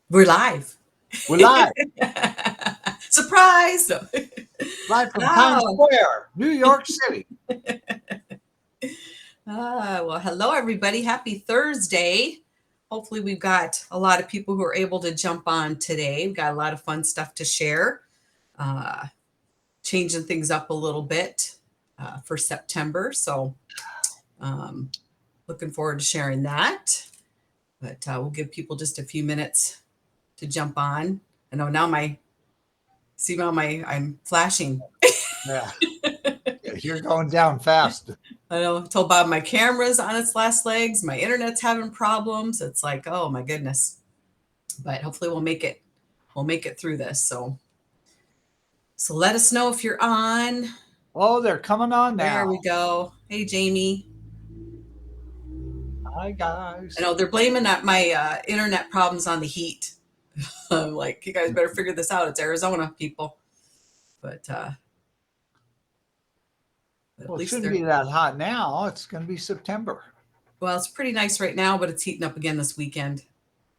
We're live. We're live, Surprise! live from Times Oh, Square, New York City. well, hello, everybody. Happy Thursday. Hopefully, we've got a lot of people who are able to jump on today. We've got a lot of fun stuff to share, uh, changing things up a little bit for September. So, um, looking forward to sharing that. But we'll give people just a few minutes to jump on. I know now I'm flashing. Yeah, you're going down fast. I know. I told Bob my camera's on its last legs. My internet's having problems. It's like, oh my goodness. But hopefully we'll make it. We'll make it through this. So let us know if you're on. Oh, they're coming on There now. we go. Hey Jamie. Hi, guys. I know they're blaming that my internet problems on the heat. I'm like, you guys better figure this out. It's Arizona, people. But at Well, it least shouldn't they're be that hot now. It's going to be September. well. It's pretty nice right now, but it's heating up again this weekend.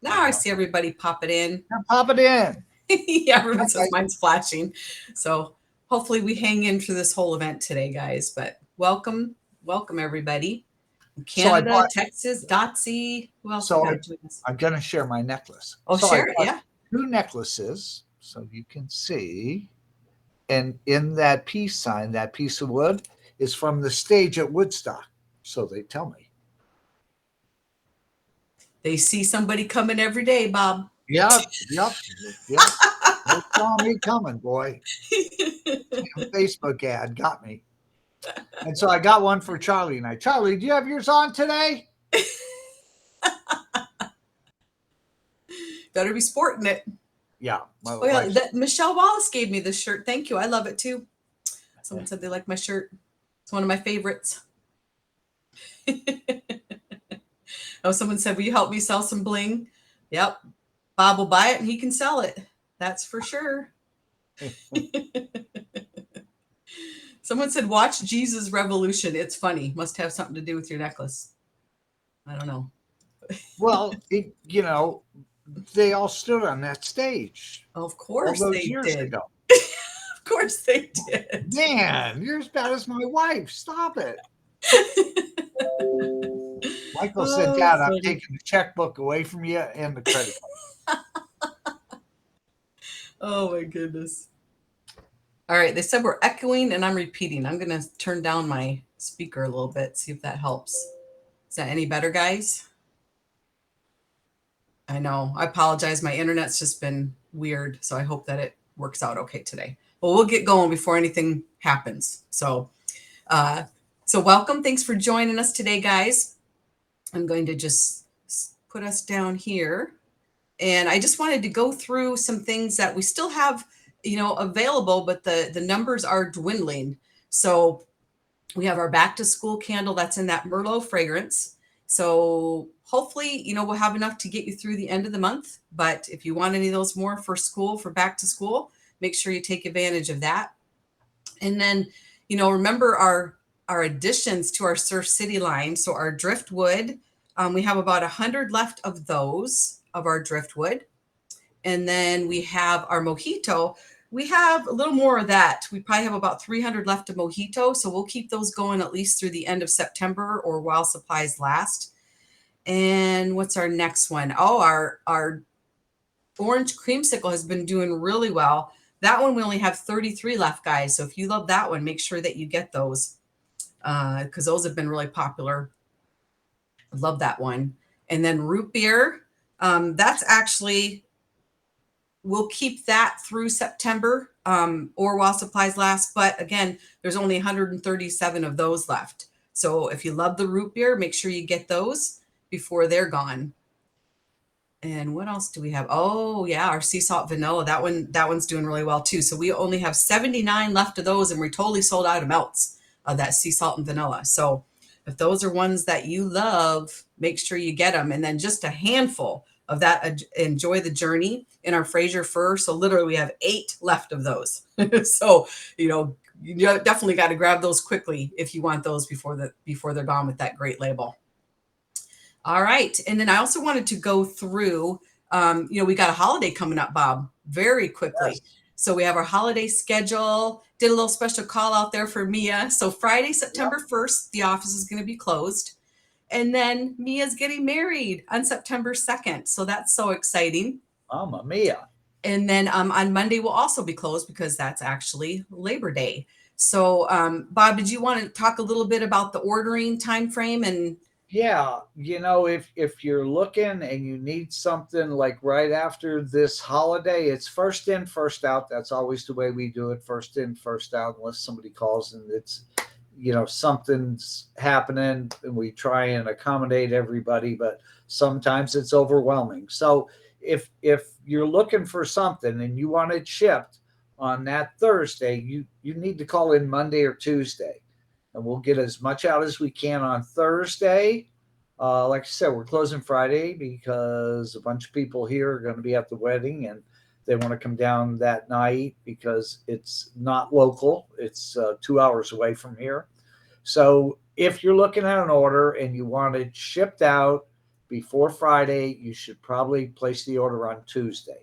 Now I see everybody popping in. Now pop it in. Yeah, everyone says Okay. mine's flashing. So hopefully we hang in for this whole event today, guys. But welcome everybody. So I Canada, bought. Texas, Dotsy. Who else we So got joining us? I'm going to share my necklace. Oh, So I share it. bought Yeah. 2 necklaces, so you can see. And in that peace sign, that piece of wood is from the stage at Woodstock. So they tell me. They see somebody coming every day, Bob. Yep, yep, yep. They saw me coming, boy. Facebook ad got me. And so I got one for Charlie and I. Charlie, do you have yours on today? Better be sporting it. Yeah. My Oh yeah, wife. that Michelle Wallace gave me this shirt. Thank you. I love it too. Someone said they like my shirt. It's one of my favorites. Oh, someone said, will you help me sell some bling? Yep. Bob will buy it and he can sell it. That's for sure. Someone said, watch Jesus Revolution. It's funny. Must have something to do with your necklace. I don't know. Well, they all stood on that stage Of all course those they years did. ago. Of course they did. Man, you're as bad as my wife. Stop it. Michael said, Oh, Dad, I'm funny. taking the checkbook away from you and the credit card. Oh my goodness. All right. They said we're echoing and I'm repeating. I'm going to turn down my speaker a little bit, see if that helps. Is that any better, guys? I know. I apologize. My internet's just been weird. So I hope that it works out okay today. But we'll get going before anything happens. Uh, so welcome. Thanks for joining us today, guys. I'm going to just put us down here. And I just wanted to go through some things that we still have, available, but the numbers are dwindling. So we have our back to school candle that's in that Merlot fragrance. So hopefully, we'll have enough to get you through the end of the month. But if you want any of those more for school, for back to school, make sure you take advantage of that. And then, remember our additions to our Surf City line. So our driftwood, we have about 100 left of those of our driftwood. And then we have our mojito. We have a little more of that. We probably have about 300 left of mojito. So we'll keep those going at least through the end of September or while supplies last. And what's our next one? Oh, our orange creamsicle has been doing really well. That one we only have 33 left, guys. So if you love that one, make sure that you get those because those have been really popular. Love that one. And then root beer. That's actually, we'll keep that through September or while supplies last. But again, there's only 137 of those left. So if you love the root beer, make sure you get those before they're gone. And what else do we have? Oh yeah, our sea salt vanilla. That one's doing really well too. So we only have 79 left of those, and we're totally sold out of melts of that sea salt and vanilla. So if those are ones that you love, make sure you get them. And then just a handful of that enjoy the journey in our Fraser fir. So literally we have 8 left of those. So you definitely got to grab those quickly if you want those before they're gone with that great label. All right. And then I also wanted to go through We got a holiday coming up, Bob, very quickly. Yes. So we have our holiday schedule. Did a little special call out there for Mia. So Friday, September 1st, the office is going to be closed. And then Mia's getting married on September 2nd. So that's so exciting. Mamma mia. And then on Monday, we'll also be closed because that's actually Labor Day. So, Bob, did you want to talk a little bit about the ordering time frame? And Yeah, if you're looking and you need something like right after this holiday, it's first in, first out. That's always the way we do it, first in, first out, unless somebody calls and it's something's happening, and we try and accommodate everybody, but sometimes it's overwhelming. So if you're looking for something and you want it shipped on that Thursday, you need to call in Monday or Tuesday, and we'll get as much out as we can on Thursday. Like I said, we're closing Friday because a bunch of people here are going to be at the wedding, and they want to come down that night because it's not local. It's 2 hours away from here. So if you're looking at an order and you want it shipped out before Friday, you should probably place the order on Tuesday.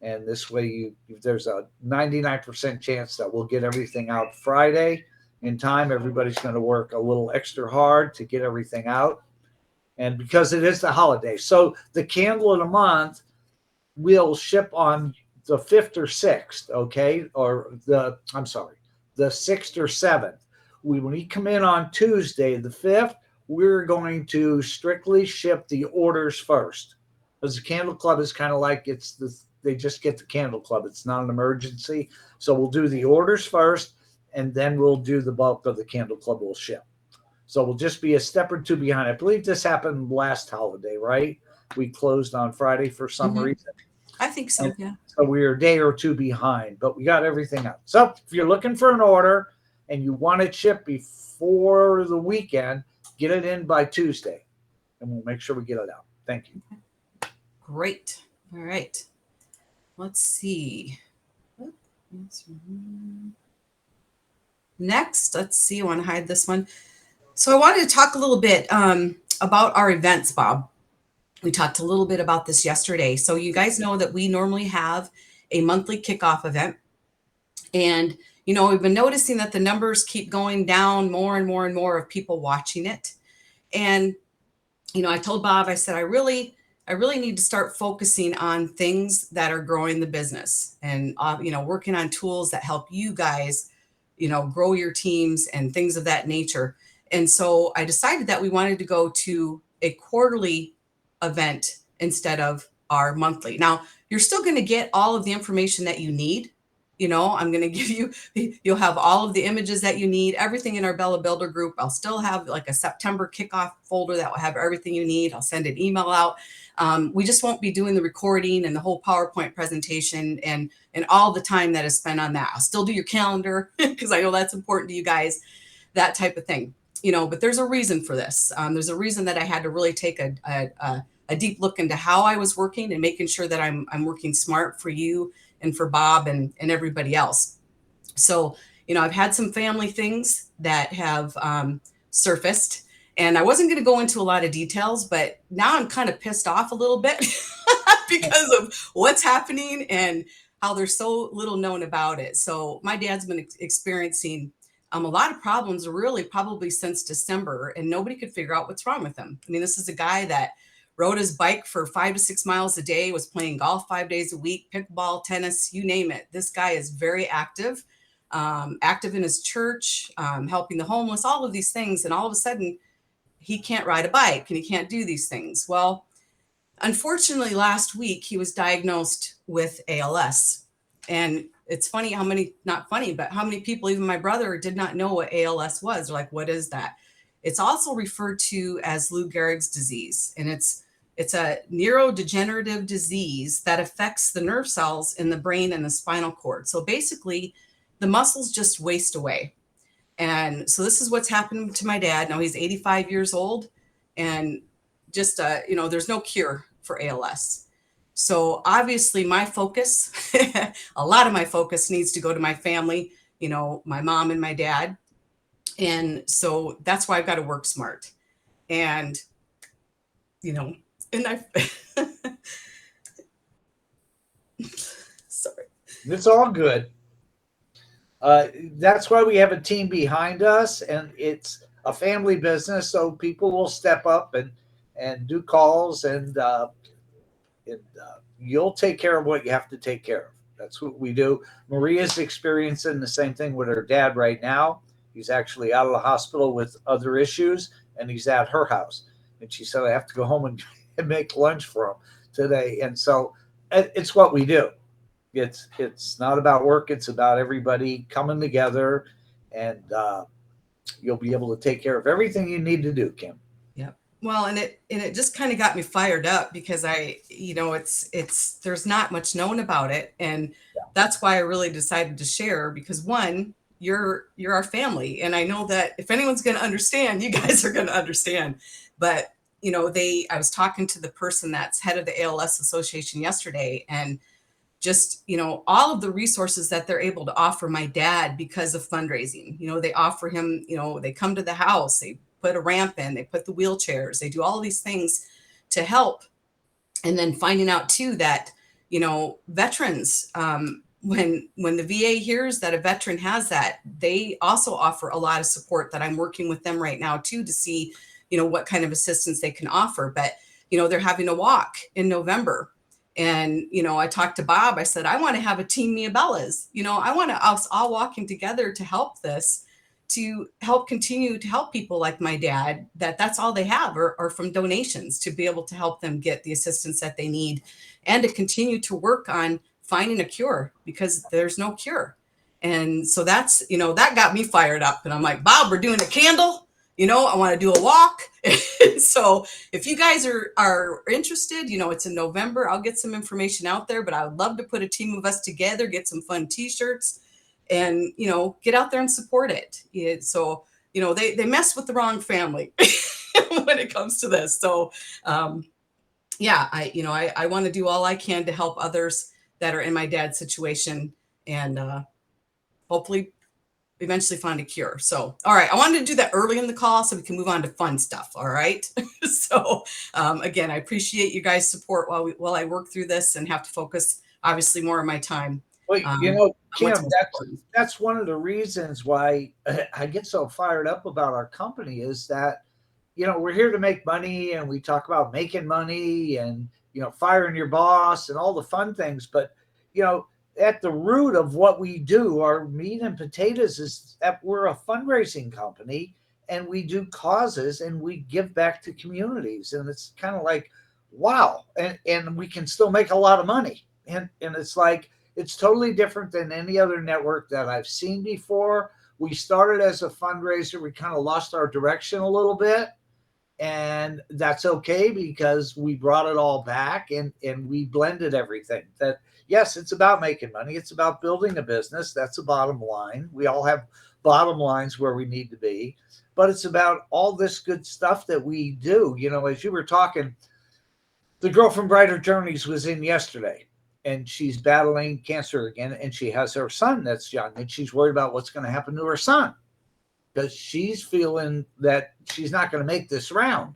And this way, there's a 99% chance that we'll get everything out Friday in time. Everybody's going to work a little extra hard to get everything out. And because it is the holiday. So the candle of the month will ship on the 5th or 6th, okay? I'm sorry, the 6th or 7th. When we come in on Tuesday, the 5th, we're going to strictly ship the orders first. Because the Candle Club is kind of like they just get the Candle Club. It's not an emergency. So we'll do the orders first, and then we'll do the bulk of the Candle Club will ship. So we'll just be a step or two behind. I believe this happened last holiday, right? We closed on Friday for some reason. I think so, yeah. So we were a day or two behind, but we got everything out. So if you're looking for an order and you want it shipped before the weekend, get it in by Tuesday, and we'll make sure we get it out. Thank you. Great. All right. Let's see. Next, let's see. I want to hide this one. So I wanted to talk a little bit about our events, Bob. We talked a little bit about this yesterday. So you guys know that we normally have a monthly kickoff event. And, we've been noticing that the numbers keep going down, more and more and more of people watching it. And, I told Bob, I said, I really need to start focusing on things that are growing the business and, working on tools that help you guys, grow your teams and things of that nature. And so I decided that we wanted to go to a quarterly event instead of our monthly. Now, you're still going to get all of the information that you need. I'm going to give you'll have all of the images that you need, everything in our Bella Builder group. I'll still have like a September kickoff folder that will have everything you need. I'll send an email out. We just won't be doing the recording and the whole PowerPoint presentation and all the time that is spent on that. I'll still do your calendar because I know that's important to you guys, that type of thing. But there's a reason for this. There's a reason that I had to really take a deep look into how I was working and making sure that I'm working smart for you and for Bob and everybody else. So, I've had some family things that have surfaced, and I wasn't going to go into a lot of details, but now I'm kind of pissed off a little bit because of what's happening and how there's so little known about it. So my dad's been experiencing a lot of problems really probably since December, and nobody could figure out what's wrong with him. I mean, this is a guy that rode his bike for 5 to 6 miles a day, was playing golf 5 days a week, pickleball, tennis, you name it. This guy is very active, active in his church, helping the homeless, all of these things. And all of a sudden, he can't ride a bike and he can't do these things. Well, unfortunately, last week, he was diagnosed with ALS. And it's funny not funny, but how many people, even my brother, did not know what ALS was. They're like, what is that? It's also referred to as Lou Gehrig's disease. And it's a neurodegenerative disease that affects the nerve cells in the brain and the spinal cord. So basically, the muscles just waste away. And so this is what's happened to my dad. Now he's 85 years old, and just, there's no cure for ALS. So obviously my focus, a lot of my focus needs to go to my family, my mom and my dad. And so that's why I've got to work smart. And, and I, It's all good. That's why we have a team behind us, and it's a family business. So people will step up and do calls, and you'll take care of what you have to take care of. That's what we do. Maria's experiencing the same thing with her dad right now. He's actually out of the hospital with other issues, and he's at her house. And she said, I have to go home and, and make lunch for him today. And so it's what we do. It's not about work. It's about everybody coming together, and you'll be able to take care of everything you need to do, Kim. Yep. Well, and it just kind of got me fired up because it's there's not much known about it, and that's why I really decided to share because one, you're our family, and I know that if anyone's going to understand, you guys are going to understand. But I was talking to the person that's head of the ALS Association yesterday, and just all of the resources that they're able to offer my dad because of fundraising. They offer him, they come to the house, they put a ramp in, they put the wheelchairs, they do all of these things to help. And then finding out too that veterans, when the VA hears that a veteran has that, they also offer a lot of support that I'm working with them right now too to see what kind of assistance they can offer. But they're having a walk in November. And, I talked to Bob, I said, I want to have a team Mia Bellas, I want us all walking together to help this, to help continue to help people like my dad, that's all they have or from donations to be able to help them get the assistance that they need and to continue to work on finding a cure because there's no cure. And so that's, that got me fired up. And I'm like, Bob, we're doing a candle. I want to do a walk. So if you guys are interested, it's in November. I'll get some information out there, but I would love to put a team of us together, get some fun t-shirts and, get out there and support it. So, they mess with the wrong family when it comes to this. So, yeah, I want to do all I can to help others that are in my dad's situation and hopefully eventually find a cure. So, all right, I wanted to do that early in the call so we can move on to fun stuff. All right. So, again, I appreciate you guys' support while I work through this and have to focus obviously more of my time. Well, Kim, what's most important. that's one of the reasons why I get so fired up about our company is that, we're here to make money and we talk about making money and, firing your boss and all the fun things. But, at the root of what we do, our meat and potatoes is that we're a fundraising company and we do causes and we give back to communities. And it's kind of like, wow. And we can still make a lot of money. And it's like, it's totally different than any other network that I've seen before. We started as a fundraiser. We kind of lost our direction a little bit. And that's okay because we brought it all back and we blended everything. That, yes, it's about making money. It's about building a business. That's the bottom line. We all have bottom lines where we need to be. But it's about all this good stuff that we do. As you were talking, the girl from Brighter Journeys was in yesterday and she's battling cancer again. And she has her son that's young and she's worried about what's going to happen to her son because she's feeling that she's not going to make this round.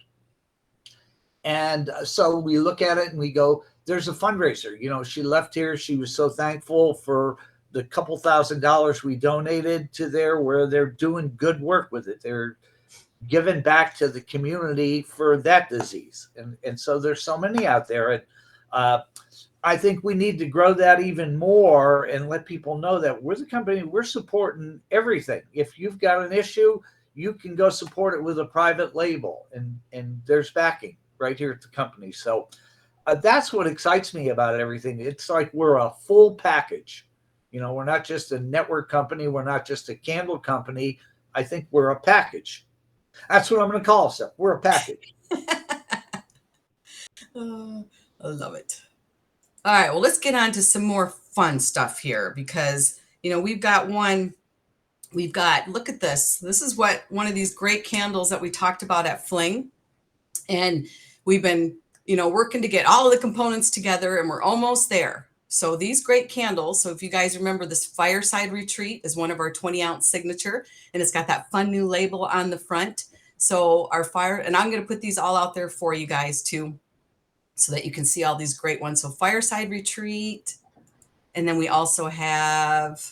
And so we look at it and we go, there's a fundraiser. She left here. She was so thankful for the couple $1,000s we donated to there where they're doing good work with it. They're giving back to the community for that disease. And so there's so many out there. And I think we need to grow that even more and let people know that we're the company, we're supporting everything. If you've got an issue, you can go support it with a private label and there's backing right here at the company. So that's what excites me about everything. It's like we're a full package. We're not just a network company. We're not just a candle company. I think we're a package. That's what I'm going to call us. We're a package. I love it. All right, well, let's get on to some more fun stuff here because, we've got, look at this. This is one of these great candles that we talked about at Fling. And we've been, working to get all of the components together and we're almost there. So these great candles. So if you guys remember, this Fireside Retreat is one of our 20-ounce signature and it's got that fun new label on the front. So and I'm going to put these all out there for you guys too, so that you can see all these great ones. So Fireside Retreat, And then we also have,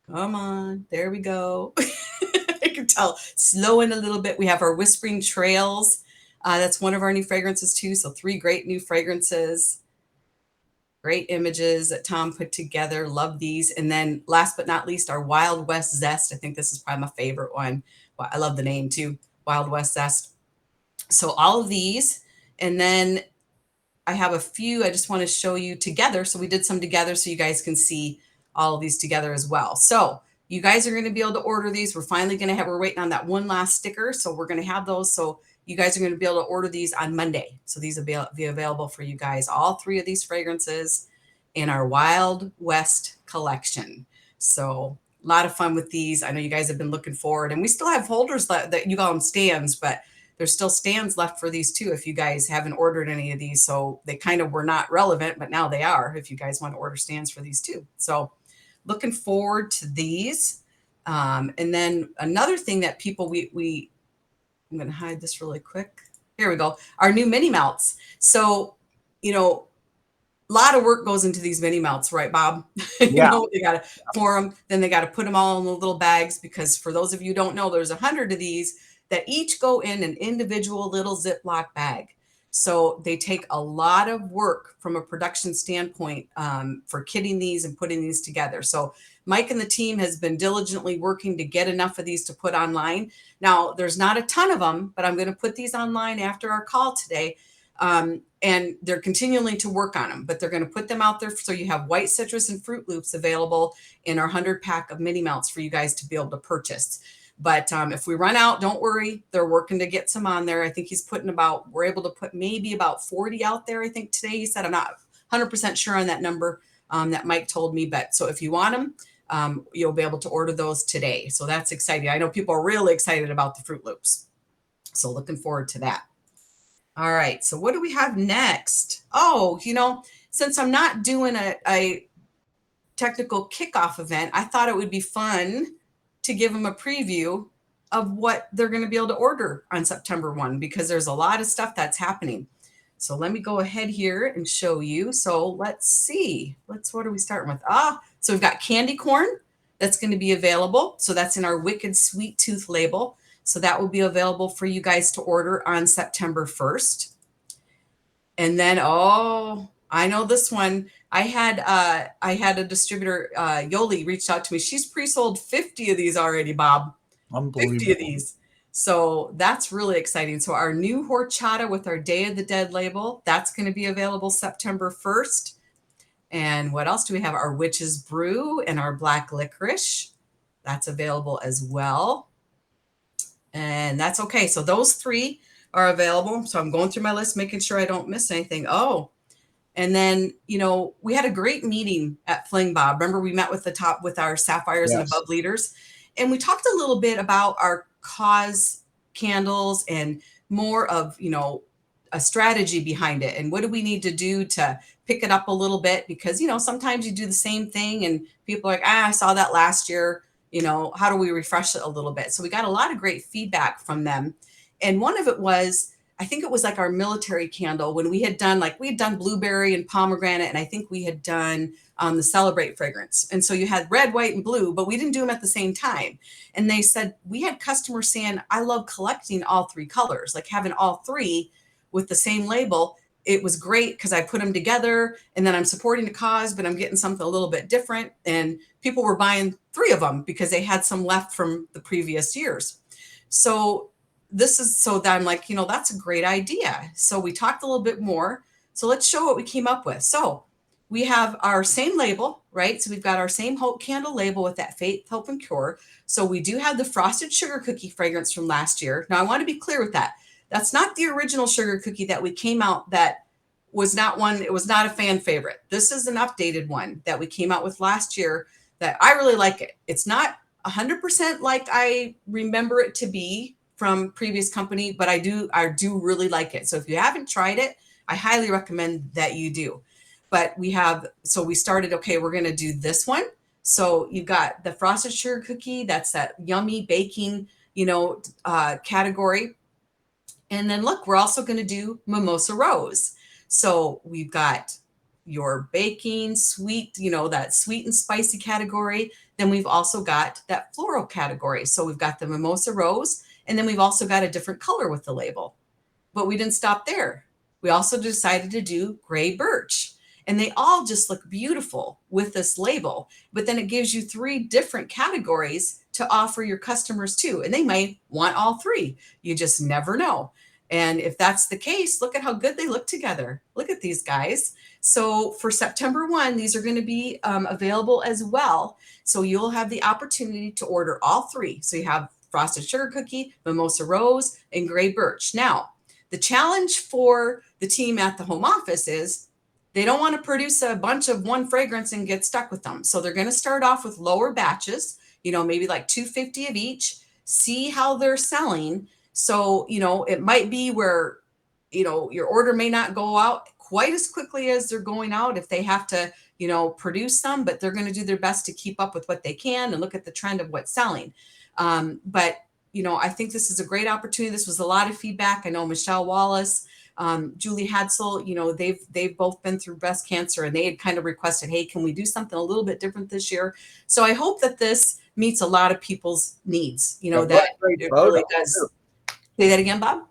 come on, there we go. I can tell, slowing a little bit. We have our Whispering Trails. That's one of our new fragrances too. So 3 great new fragrances. Great images that Tom put together. Love these. And then last but not least, our Wild West Zest. I think this is probably my favorite one. Well, I love the name too, Wild West Zest. So all of these. And then I have a few I just want to show you together. So we did some together so you guys can see all of these together as well. So you guys are going to be able to order these. We're finally going to have, we're waiting on that one last sticker. So we're going to have those. So you guys are going to be able to order these on Monday. So these will be available for you guys. All 3 of these fragrances in our Wild West collection. So a lot of fun with these. I know you guys have been looking forward, and we still have holders that you call them stands, but there's still stands left for these too if you guys haven't ordered any of these. So they kind of were not relevant, but now they are if you guys want to order stands for these too. So looking forward to these. And then another thing that people, I'm going to hide this really quick. Here we go. Our new mini melts. So, a lot of work goes into these mini melts, right, Bob? Yeah. They got to pour them. Then they got to put them all in the little bags because for those of you who don't know, there's 100 of these that each go in an individual little Ziploc bag. So they take a lot of work from a production standpoint for kitting these and putting these together. So Mike and the team has been diligently working to get enough of these to put online. Now, there's not a ton of them, but I'm going to put these online after our call today. And they're continuing to work on them, but they're going to put them out there. So you have white citrus and Fruit Loops available in our 100 pack of mini melts for you guys to be able to purchase. But if we run out, don't worry. They're working to get some on there. I think he's putting we're able to put maybe about 40 out there. I think today he said, I'm not 100% sure on that number that Mike told me. But so if you want them, you'll be able to order those today. So that's exciting. I know people are really excited about the Fruit Loops. So looking forward to that. All right. So what do we have next? Oh, since I'm not doing a technical kickoff event, I thought it would be fun to give them a preview of what they're going to be able to order on September 1, because there's a lot of stuff that's happening. So let me go ahead here and show you. So let's see. What are we starting with? So we've got candy corn that's going to be available. So that's in our Wicked Sweet Tooth label. So that will be available for you guys to order on September 1st. And then, I know this one. I had a distributor, Yoli, reached out to me. She's pre-sold 50 of these already, Bob. Unbelievable. 50 of these. So that's really exciting. So our new horchata with our Day of the Dead label, that's going to be available September 1st. And what else do we have? Our Witch's Brew and our Black Licorice. That's available as well. And that's okay. So those 3 are available. So I'm going through my list, making sure I don't miss anything. And then, we had a great meeting at Fling, Bob. Remember we met with our sapphires and above leaders. And we talked a little bit about our cause candles and more of, a strategy behind it. And what do we need to do to pick it up a little bit? Because, sometimes you do the same thing and people are like, I saw that last year. How do we refresh it a little bit? So we got a lot of great feedback from them. And one of it was, I think it was like our military candle when we had done blueberry and pomegranate. And I think we had done the Celebrate fragrance. And so you had red, white, and blue, but we didn't do them at the same time. And they said, we had customers saying, I love collecting all 3 colors, like having all 3 with the same label. It was great because I put them together and then I'm supporting the cause, but I'm getting something a little bit different. And people were buying 3 of them because they had some left from the previous years. So that I'm like, that's a great idea. So we talked a little bit more. So let's show what we came up with. So we have our same label, right? So we've got our same Hope Candle label with that Faith, Hope, and Cure. So we do have the Frosted Sugar Cookie fragrance from last year. Now I want to be clear with that. That's not the original sugar cookie that we came out that was not one. It was not a fan favorite. This is an updated one that we came out with last year that I really like it. It's not 100% like I remember it to be from previous company, but I do really like it. So if you haven't tried it, I highly recommend that you do. But we started, we're going to do this one. So you've got the Frosted Sugar Cookie. That's that yummy baking, category. And then look, we're also going to do Mimosa Rose. So we've got your baking, sweet, that sweet and spicy category. Then we've also got that floral category. So we've got the mimosa rose, and then we've also got a different color with the label. But we didn't stop there. We also decided to do gray birch. And they all just look beautiful with this label. But then it gives you 3 different categories to offer your customers too. And they might want all 3. You just never know. And if that's the case, look at how good they look together. Look at these guys. So for September 1, these are going to be available as well. So you'll have the opportunity to order all 3. So you have frosted sugar cookie, mimosa rose, and gray birch. Now, the challenge for the team at the home office is they don't want to produce a bunch of one fragrance and get stuck with them. So they're going to start off with lower batches, maybe like 250 of each, see how they're selling. So, it might be where, your order may not go out quite as quickly as they're going out if they have to, produce some, but they're going to do their best to keep up with what they can and look at the trend of what's selling. But I think this is a great opportunity. This was a lot of feedback. I know Michelle Wallace, Julie Hadsel, they've both been through breast cancer, and they had kind of requested, hey, can we do something a little bit different this year? So I hope that this meets a lot of people's needs, that it really does. Say that again, Bob?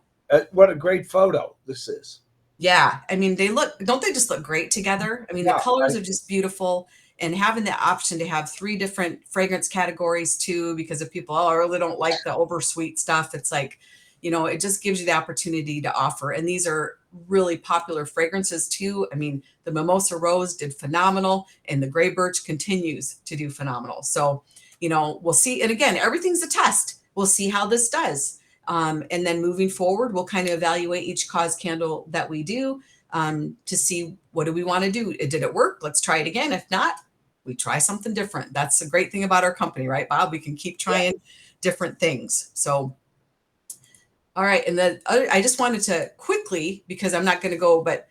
What a great photo this is. Yeah. I mean, don't they just look great together? I mean, the colors are just beautiful. And having the option to have 3 different fragrance categories too, because if people, I really don't like the oversweet stuff, it's like, it just gives you the opportunity to offer. And these are really popular fragrances too. I mean, the mimosa rose did phenomenal, and the gray birch continues to do phenomenal. So, we'll see. And again, everything's a test. We'll see how this does. And then moving forward, we'll kind of evaluate each cause candle that we do to see what do we want to do. Did it work? Let's try it again. If not, we try something different. That's the great thing about our company, right, Bob? We can keep trying different things. So, all right. And then I just wanted to quickly, because I'm not going to go, but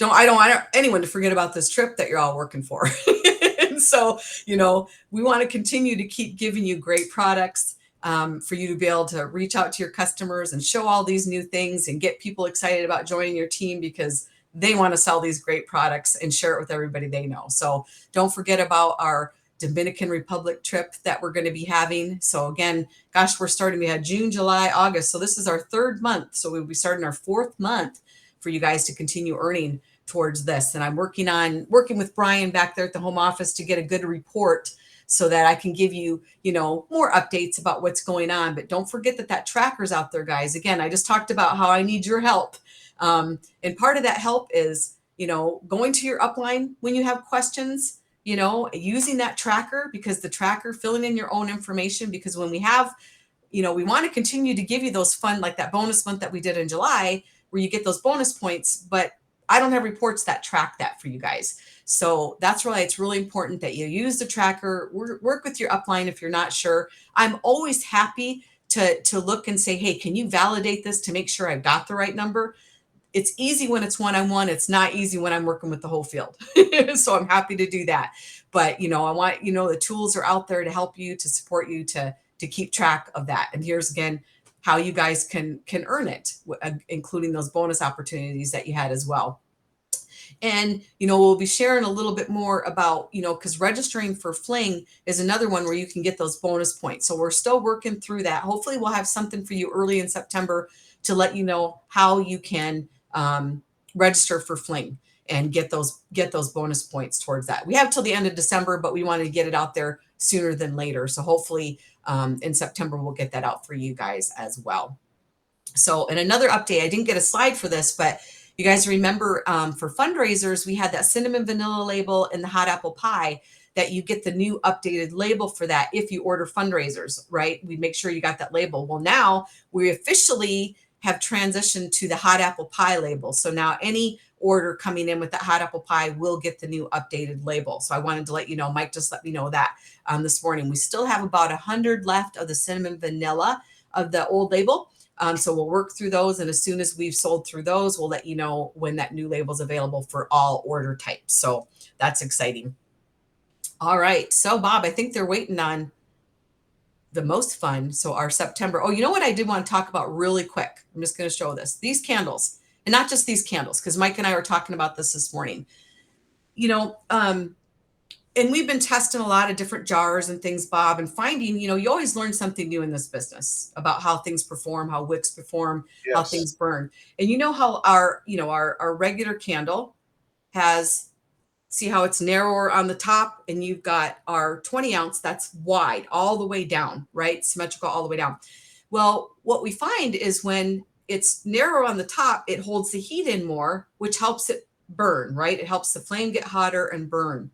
I don't want anyone to forget about this trip that you're all working for. And so, we want to continue to keep giving you great products for you to be able to reach out to your customers and show all these new things and get people excited about joining your team, because they want to sell these great products and share it with everybody they know. So don't forget about our Dominican Republic trip that we're going to be having. So again, gosh, we had June, July, August. So this is our 3rd month. So we'll be starting our 4th month for you guys to continue earning towards this. And I'm working with Brian back there at the home office to get a good report so that I can give you, more updates about what's going on. But don't forget that tracker's out there, guys. Again, I just talked about how I need your help. And part of that help is, going to your upline when you have questions, using that tracker, because the tracker, filling in your own information, because when we have, we want to continue to give you those fun, like that bonus month that we did in July, where you get those bonus points, but I don't have reports that track that for you guys. So that's why it's really important that you use the tracker, work with your upline if you're not sure. I'm always happy to look and say, hey, can you validate this to make sure I've got the right number? It's easy when it's one-on-one. It's not easy when I'm working with the whole field. So I'm happy to do that. But, I want, the tools are out there to help you, to support you, to keep track of that. And here's again, how you guys can earn it, including those bonus opportunities that you had as well. And, we'll be sharing a little bit more about, because registering for Fling is another one where you can get those bonus points. So we're still working through that. Hopefully we'll have something for you early in September to let you know how you can register for Fling and get those bonus points towards that. We have till the end of December, but we wanted to get it out there sooner than later. So hopefully in September, we'll get that out for you guys as well. So, and another update, I didn't get a slide for this, but you guys remember for fundraisers, we had that cinnamon vanilla label and the hot apple pie, that you get the new updated label for that if you order fundraisers, right? We make sure you got that label. Well, now we officially have transitioned to the hot apple pie label. So now any order coming in with that hot apple pie will get the new updated label. So I wanted to let you know, Mike just let me know that this morning. We still have about 100 left of the cinnamon vanilla of the old label. So we'll work through those. And as soon as we've sold through those, we'll let you know when that new label is available for all order types. So that's exciting. All right. So Bob, I think they're waiting on the most fun. So our September. Oh, you know what I did want to talk about really quick? I'm just going to show this. These candles, and not just these candles, because Mike and I were talking about this morning. you know, and we've been testing a lot of different jars and things, Bob, and finding, you always learn something new in this business about how things perform, how wicks perform, how Yes. things burn. And you know how our regular candle has, see how it's narrower on the top, and you've got our 20 ounce that's wide all the way down, right? Symmetrical all the way down. Well, what we find is when it's narrow on the top, it holds the heat in more, which helps it burn, right? It helps the flame get hotter and burn.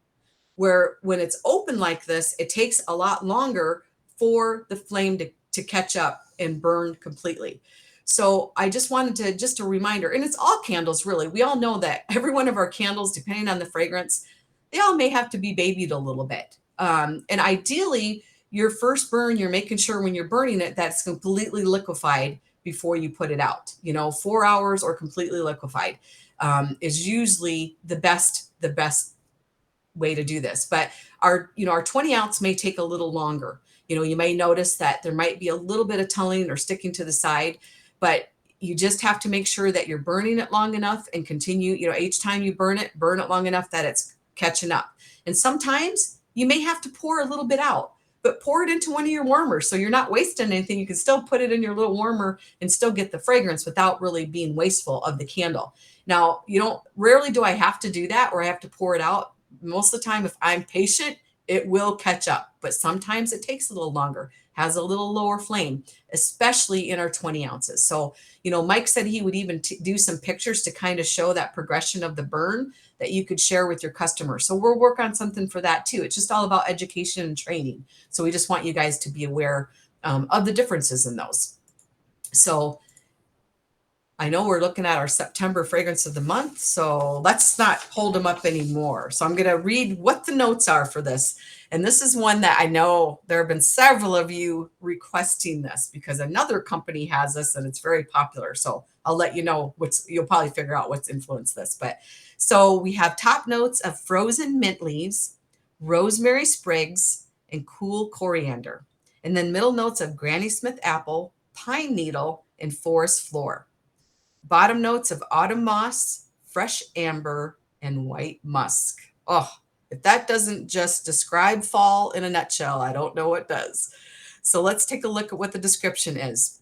Where when it's open like this, it takes a lot longer for the flame to catch up and burn completely. So I just wanted to, just a reminder, and it's all candles really. We all know that every one of our candles, depending on the fragrance, they all may have to be babied a little bit. And ideally, your first burn, you're making sure when you're burning it, that's completely liquefied before you put it out. 4 hours or completely liquefied is usually the best way to do this. But our 20 ounce may take a little longer. You may notice that there might be a little bit of tulling or sticking to the side, but you just have to make sure that you're burning it long enough and continue, each time you burn it long enough that it's catching up. And sometimes you may have to pour a little bit out, but pour it into one of your warmers. So you're not wasting anything. You can still put it in your little warmer and still get the fragrance without really being wasteful of the candle. Now, rarely do I have to do that or I have to pour it out. Most of the time, if I'm patient, it will catch up, but sometimes it takes a little longer, has a little lower flame, especially in our 20 ounces. So, Mike said he would even do some pictures to kind of show that progression of the burn that you could share with your customers. So we'll work on something for that too. It's just all about education and training. So we just want you guys to be aware of the differences in those. So I know we're looking at our September fragrance of the month, so let's not hold them up anymore. So I'm going to read what the notes are for this. And this is one that I know there have been several of you requesting this because another company has this and it's very popular. So I'll let you know you'll probably figure out what's influenced this. But so we have top notes of frozen mint leaves, rosemary sprigs, and cool coriander. And then middle notes of Granny Smith apple, pine needle, and forest floor. Bottom notes of autumn moss, fresh amber, and white musk. Oh, if that doesn't just describe fall in a nutshell, I don't know what does. So let's take a look at what the description is.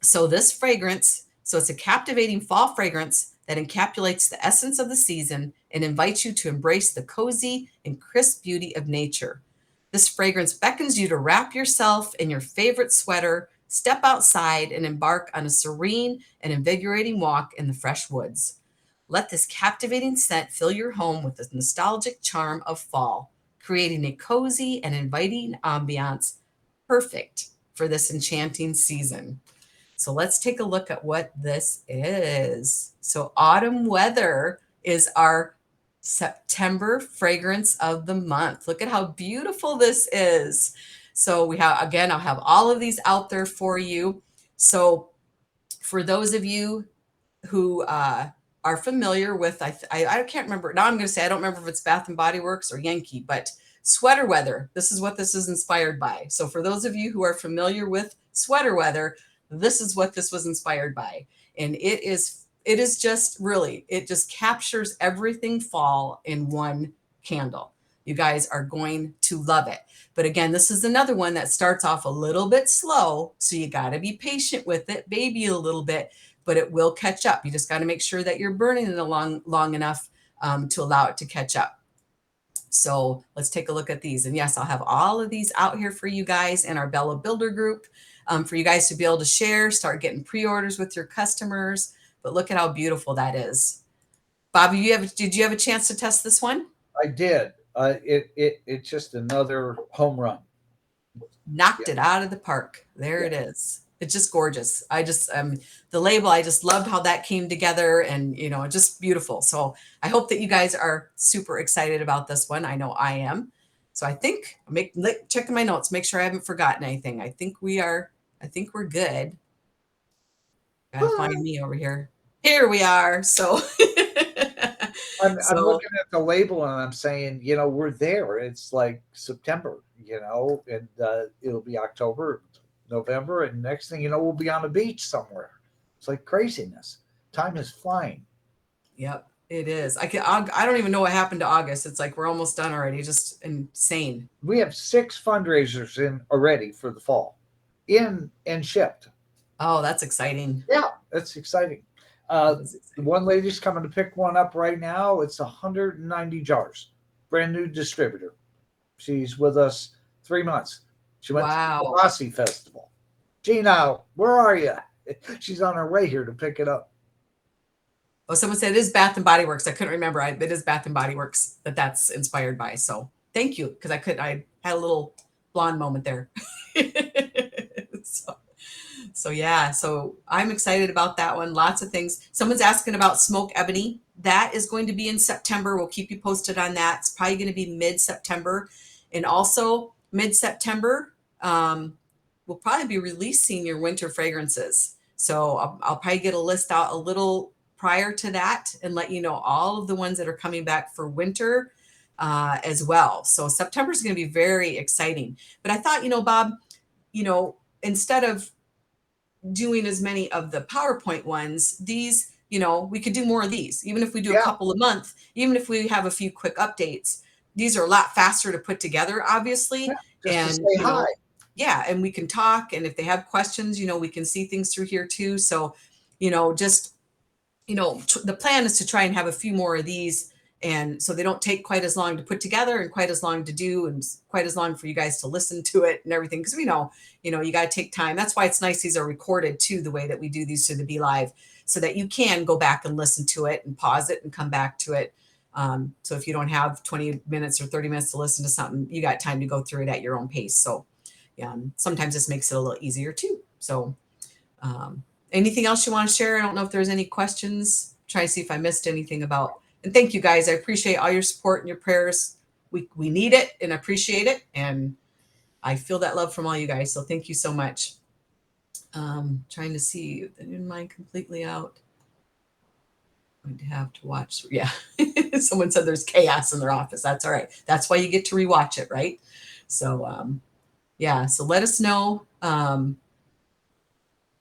So this fragrance, it's a captivating fall fragrance that encapsulates the essence of the season and invites you to embrace the cozy and crisp beauty of nature. This fragrance beckons you to wrap yourself in your favorite sweater, step outside, and embark on a serene and invigorating walk in the fresh woods. Let this captivating scent fill your home with the nostalgic charm of fall, creating a cozy and inviting ambiance perfect for this enchanting season. So let's take a look at what this is. So autumn weather is our September fragrance of the month. Look at how beautiful this is. So we have, again, I'll have all of these out there for you. So for those of you who are familiar with, I can't remember. Now I'm going to say, I don't remember if it's Bath and Body Works or Yankee, but sweater weather. This is what this is inspired by. So for those of you who are familiar with sweater weather, this is what this was inspired by. And it is just really, it just captures everything fall in one candle. You guys are going to love it. But again, this is another one that starts off a little bit slow. So you got to be patient with it, baby a little bit, but it will catch up. You just got to make sure that you're burning it long enough to allow it to catch up. So let's take a look at these. And yes, I'll have all of these out here for you guys in our Bella Builder group for you guys to be able to share, start getting pre-orders with your customers. But look at how beautiful that is. Bobby, did you have a chance to test this one? I did. It's just another home run. Knocked it out of the park. There it is. It's just gorgeous. I just the label, I just loved how that came together and just beautiful. So I hope that you guys are super excited about this one. I know I am. So I think checking my notes, make sure I haven't forgotten anything. I think we're good. Gotta find me over here. Here we are. So I'm looking at the label and I'm saying, we're there. It's like September, and it'll be October, November, and next thing you know, we'll be on a beach somewhere. It's like craziness. Time is flying. Yep. It is. I don't even know what happened to August. It's like we're almost done already. Just insane. We have 6 fundraisers in already for the fall, in and shipped. Oh, that's exciting. Yeah, that's exciting. That is exciting. One lady's coming to pick one up right now. It's 190 jars. Brand new distributor. She's with us 3 months. She went to the Wow. Rossi Festival. Gina, where are you? She's on her way here to pick it up. Oh, someone said it is Bath and Body Works. I couldn't remember. It is Bath and Body Works that's inspired by. So thank you, because I had a little blonde moment there. So yeah, so I'm excited about that one. Lots of things. Someone's asking about Smoke Ebony. That is going to be in September. We'll keep you posted on that. It's probably going to be mid-September. And also mid-September, we'll probably be releasing your winter fragrances. So I'll probably get a list out a little prior to that and let you know all of the ones that are coming back for winter as well. So September is going to be very exciting. But I thought, Bob, instead of doing as many of the PowerPoint ones, these, we could do more of these, even if we do a couple a month, even if we have a few quick updates. These are a lot faster to put together, obviously. Yeah, and to say hi. Yeah, and we can talk, and if they have questions, we can see things through here too. So, the plan is to try and have a few more of these, and so they don't take quite as long to put together and quite as long to do and quite as long for you guys to listen to it and everything, because we know, you got to take time. That's why it's nice these are recorded too, the way that we do these through the Be Live, so that you can go back and listen to it and pause it and come back to it. So if you don't have 20 minutes or 30 minutes to listen to something, you got time to go through it at your own pace. So yeah, sometimes this makes it a little easier too. So anything else you want to share? I don't know if there's any questions. Try to see if I missed anything about. And thank you guys. I appreciate all your support and your prayers. We need it and appreciate it. And I feel that love from all you guys. So thank you so much. Trying to see if I didn't mind completely out. Going to have to watch. Yeah. Someone said there's chaos in their office. That's all right. That's why you get to rewatch it, right? So yeah. So let us know.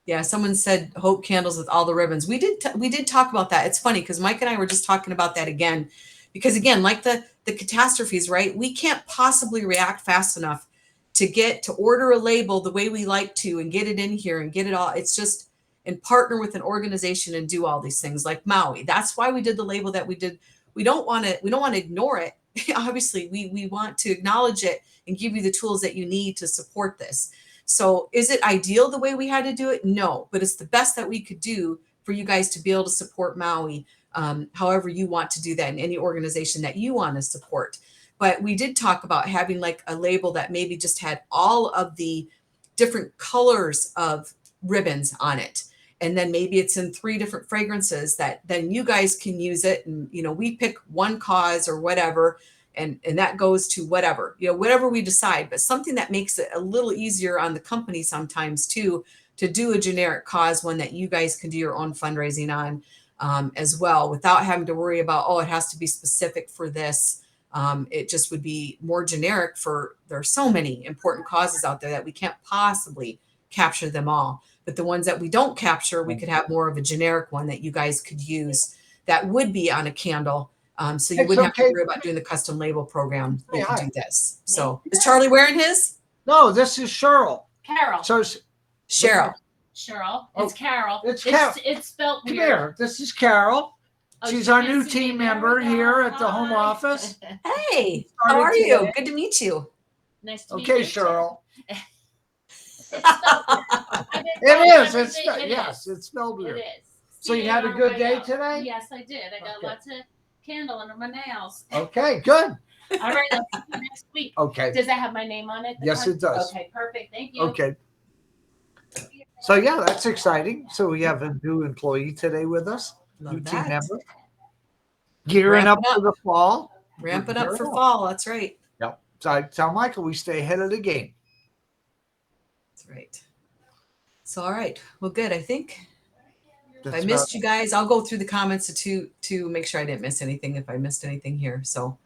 Yeah, someone said hope candles with all the ribbons. We did talk about that. It's funny because Mike and I were just talking about that again, because again, like the catastrophes, right? We can't possibly react fast enough to order a label the way we like to and get it in here and get it all. It's just, and partner with an organization and do all these things like Maui. That's why we did the label that we did. We don't want to ignore it. Obviously, we want to acknowledge it and give you the tools that you need to support this. So is it ideal the way we had to do it? No, but it's the best that we could do for you guys to be able to support Maui, however you want to do that in any organization that you want to support. But we did talk about having like a label that maybe just had all of the different colors of ribbons on it. And then maybe it's in 3 different fragrances that then you guys can use it. And, we pick one cause or whatever. And that goes to whatever, whatever we decide, but something that makes it a little easier on the company sometimes too, to do a generic cause, one that you guys can do your own fundraising on as well, without having to worry about, oh, it has to be specific for this. It just would be more generic there are so many important causes out there that we can't possibly capture them all. But the ones that we don't capture, we could have more of a generic one that you guys could use that would be on a candle. So you wouldn't have to worry about doing the custom label program. You can do this. So is Charlie wearing his? No, this is Cheryl. Carol. So Cheryl. Cheryl. It's Carol. It's Carol. It's spelled Come weird. here. This is Carol. Oh, She's you our can new see team me. There member we go. here at the home Hi. office. Hey, how are you? Good to meet you. Nice to meet Okay, you. Cheryl. It's spelled weird. I've been It told is. everything. Yes, it's spelled It weird. is. So you See had a on good my way day out. today? Yes, I did. I got Okay. lots of candle under my nails. Okay, good. All right, I'll see you next week. Okay. Does that have my name on it? Yes, it does. Okay, perfect. Thank you. Okay. So yeah, that's exciting. So we have a new employee today with us, new Love team that. member. Gearing Ramp up it for the fall. Ramp it up for Gearing up. fall. That's right. Yep. So I tell Michael we stay ahead of the game. That's right. So, all right. Well, good. I think if That's I missed you guys, I'll go through the comments to make sure I didn't miss anything if I missed anything here. So,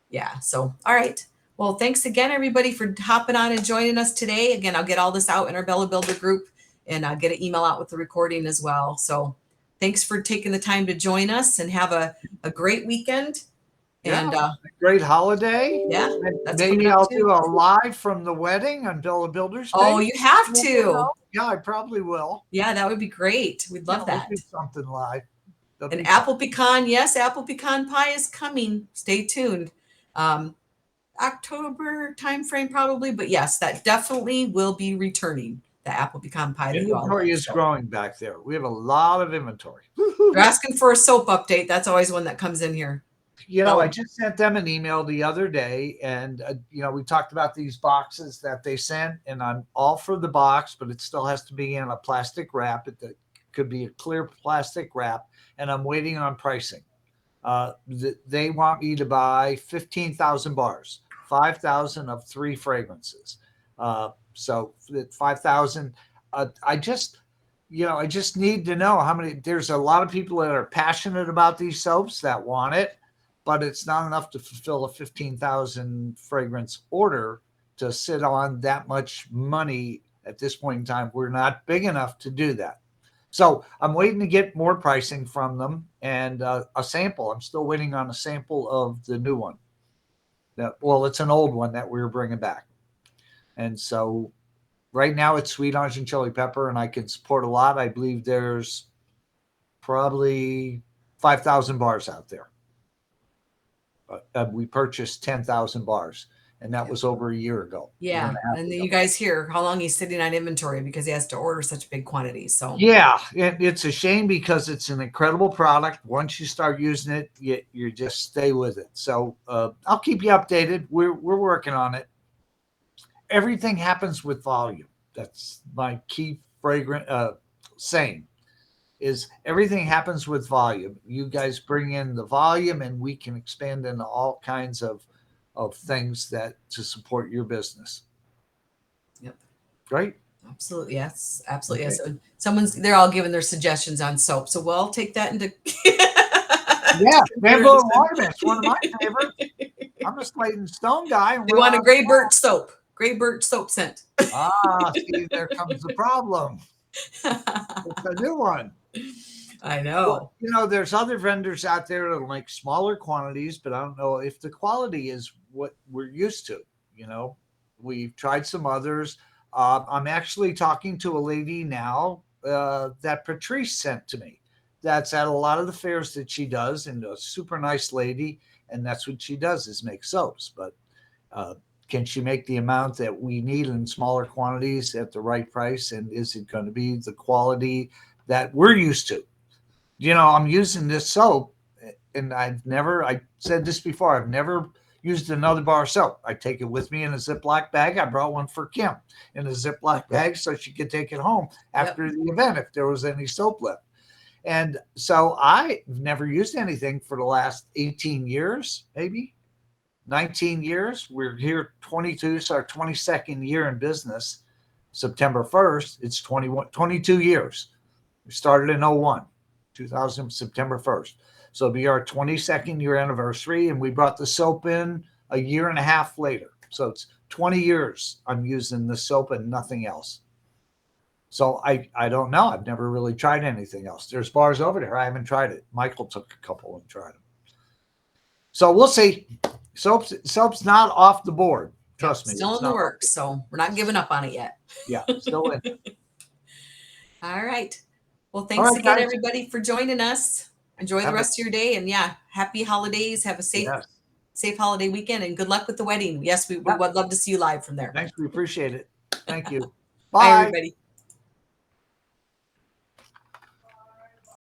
yeah. So, all right. Well, thanks again, everybody, for hopping on and joining us today. Again, I'll get all this out in our Bella Builder group, and I'll get an email out with the recording as well. So, thanks for taking the time to join us, and have a great weekend. And Great holiday. yeah, And that's coming maybe up I'll too. do a live from the wedding on Bill of Builders Day. Oh, you have to. Yeah, I probably will. Yeah, that would be great. We'd love We'll that. do something live. That'll And be fun. apple pecan, yes, apple pecan pie is coming. Stay tuned. October timeframe probably, but yes, that definitely will be returning. The apple pecan pie that you all Inventory love. is So growing back there. We have a lot of inventory. you're asking for a soap update. That's always one that comes in here. You know, So- I just sent them an email the other day, and we talked about these boxes that they sent, and I'm all for the box, but it still has to be in a plastic wrap. It could be a clear plastic wrap, and I'm waiting on pricing. They want me to buy 15,000 bars, 5,000 of 3 fragrances. So 5,000. I just need to know how many. There's a lot of people that are passionate about these soaps that want it, but it's not enough to fulfill a 15,000 fragrance order to sit on that much money at this point in time. We're not big enough to do that. So I'm waiting to get more pricing from them and a sample. I'm still waiting on a sample of the new one. It's an old one that we were bringing back. And so right now it's sweet orange and chili pepper, and I can support a lot. I believe there's probably 5,000 bars out there. We purchased 10,000 bars, and that was over a year ago. Yeah, and then you guys hear how long he's sitting on inventory because he has to order such big quantities. So yeah, it's a shame because it's an incredible product. Once you start using it, you just stay with it. So I'll keep you updated. We're working on it. Everything happens with volume. That's my key saying. Is everything happens with volume. You guys bring in the volume, and we can expand into all kinds of things that to support your business. Yep. Great. Absolutely. Yes. Absolutely. Okay. Yes. They're all giving their suggestions on soap. So we'll take that into. Yeah. Rainbow Waterman's one of my favorites. I'm a Slate and Stone guy. They want a gray birch soap. Gray birch soap scent. See, there comes the problem. It's a new one. I know. Well, there's other vendors out there that make smaller quantities, but I don't know if the quality is what we're used to. We've tried some others. I'm actually talking to a lady now that Patrice sent to me. That's at a lot of the fairs that she does, and a super nice lady. And that's what she does is make soaps. But can she make the amount that we need in smaller quantities at the right price? And is it going to be the quality that we're used to? I'm using this soap, and I said this before, I've never used another bar of soap. I take it with me in a Ziploc bag. I brought one for Kim in a Ziploc bag so she could take it home after the event if there was any soap left. And so I've never used anything for the last 18 years, maybe 19 years. We're here 22, so our 22nd year in business, September 1st, it's 22 years. We started in 2000, September 1st. So it'll be our 22nd year anniversary, and we brought the soap in a year and a half later. So it's 20 years I'm using the soap and nothing else. So I don't know. I've never really tried anything else. There's bars over there. I haven't tried it. Michael took a couple and tried them. So we'll see. Soap's not off the board. Trust me. Still in the works. So we're not giving up on it yet. Yeah, still in. All right. Well, thanks again, guys, everybody, for joining us. Enjoy the rest of your day. And happy holidays. Have a safe holiday weekend, and good luck with the wedding. Yes, we would love to see you live from there. Thanks. We appreciate it. Thank you. Bye everybody.